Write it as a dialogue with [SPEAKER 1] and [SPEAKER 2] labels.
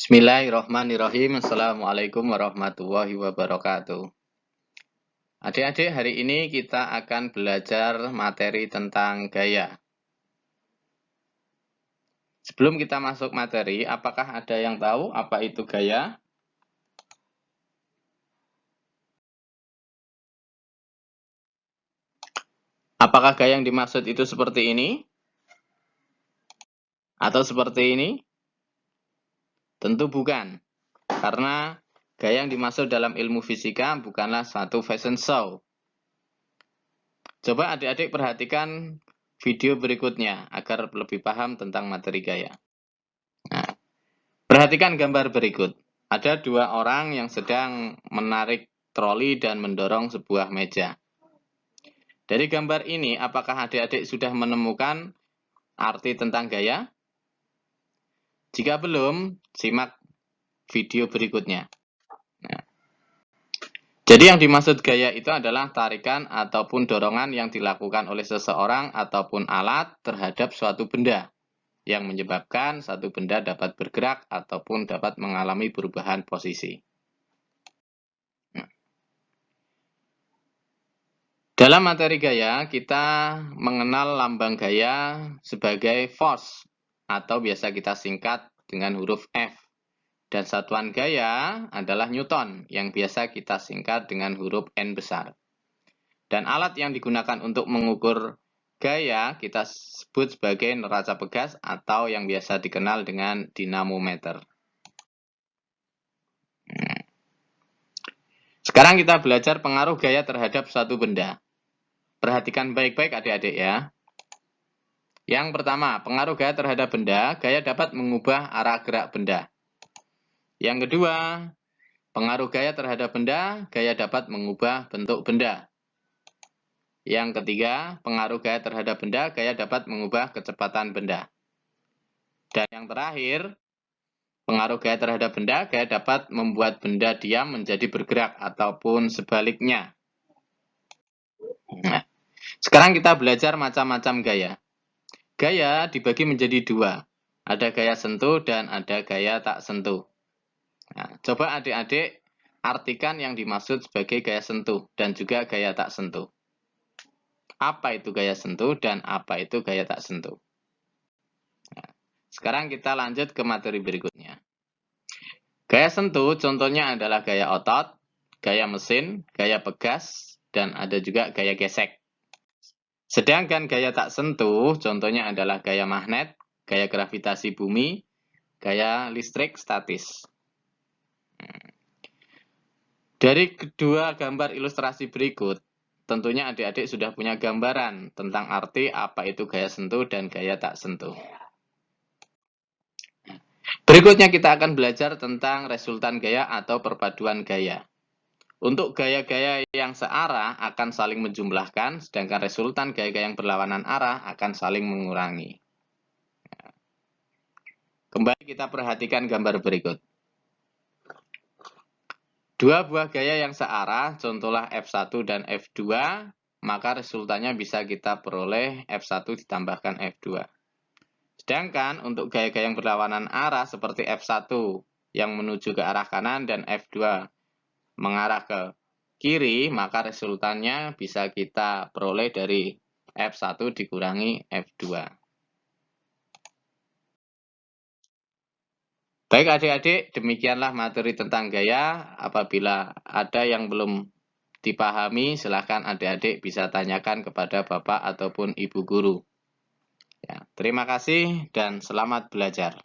[SPEAKER 1] Bismillahirrahmanirrahim. Assalamualaikum warahmatullahi wabarakatuh. Adik-adik, hari ini kita akan belajar materi tentang gaya. Sebelum kita masuk materi, apakah ada yang tahu apa itu gaya? Apakah gaya yang dimaksud itu seperti ini? Atau seperti ini? Tentu bukan. Karena gaya yang dimaksud dalam ilmu fisika bukanlah suatu fashion show. Coba adik-adik perhatikan video berikutnya agar lebih paham tentang materi gaya. Nah, perhatikan gambar berikut. Ada dua orang yang sedang menarik troli dan mendorong sebuah meja. Dari gambar ini, apakah adik-adik sudah menemukan arti tentang gaya? Jika belum, simak video berikutnya. Nah, jadi yang dimaksud gaya itu adalah tarikan ataupun dorongan yang dilakukan oleh seseorang ataupun alat terhadap suatu benda, yang menyebabkan satu benda dapat bergerak ataupun dapat mengalami perubahan posisi. Dalam materi gaya, kita mengenal lambang gaya sebagai force, atau biasa kita singkat dengan huruf F. Dan satuan gaya adalah Newton, yang biasa kita singkat dengan huruf N besar. Dan alat yang digunakan untuk mengukur gaya kita sebut sebagai neraca pegas atau yang biasa dikenal dengan dinamometer. Sekarang kita belajar pengaruh gaya terhadap suatu benda. Perhatikan baik-baik adik-adik ya. Yang pertama, pengaruh gaya terhadap benda, gaya dapat mengubah arah gerak benda. Yang kedua, pengaruh gaya terhadap benda, gaya dapat mengubah bentuk benda. Yang ketiga, pengaruh gaya terhadap benda, gaya dapat mengubah kecepatan benda. Dan yang terakhir, pengaruh gaya terhadap benda, gaya dapat membuat benda diam menjadi bergerak ataupun sebaliknya. Nah, sekarang kita belajar macam-macam gaya. Gaya dibagi menjadi dua. Ada gaya sentuh dan ada gaya tak sentuh. Nah, coba adik-adik artikan yang dimaksud sebagai gaya sentuh dan juga gaya tak sentuh. Apa itu gaya sentuh dan apa itu gaya tak sentuh? Nah, sekarang kita lanjut ke materi berikutnya. Gaya sentuh contohnya adalah gaya otot, gaya mesin, gaya pegas, dan ada juga gaya gesek. Sedangkan gaya tak sentuh contohnya adalah gaya magnet, gaya gravitasi bumi, gaya listrik statis. Dari kedua gambar ilustrasi berikut, tentunya adik-adik sudah punya gambaran tentang arti apa itu gaya sentuh dan gaya tak sentuh. Berikutnya kita akan belajar tentang resultan gaya atau perpaduan gaya. Untuk gaya-gaya yang searah akan saling menjumlahkan, sedangkan resultan gaya-gaya yang berlawanan arah akan saling mengurangi. Kembali kita perhatikan gambar berikut. Dua buah gaya yang searah, contohlah F1 dan F2, maka resultannya bisa kita peroleh F1 ditambahkan F2. Sedangkan untuk gaya-gaya yang berlawanan arah seperti F1 yang menuju ke arah kanan dan F2 mengarah ke kiri, maka resultannya bisa kita peroleh dari F1 dikurangi F2. Baik adik-adik, demikianlah materi tentang gaya. Apabila ada yang belum dipahami, silakan adik-adik bisa tanyakan kepada Bapak ataupun Ibu Guru. Ya, terima kasih dan selamat belajar.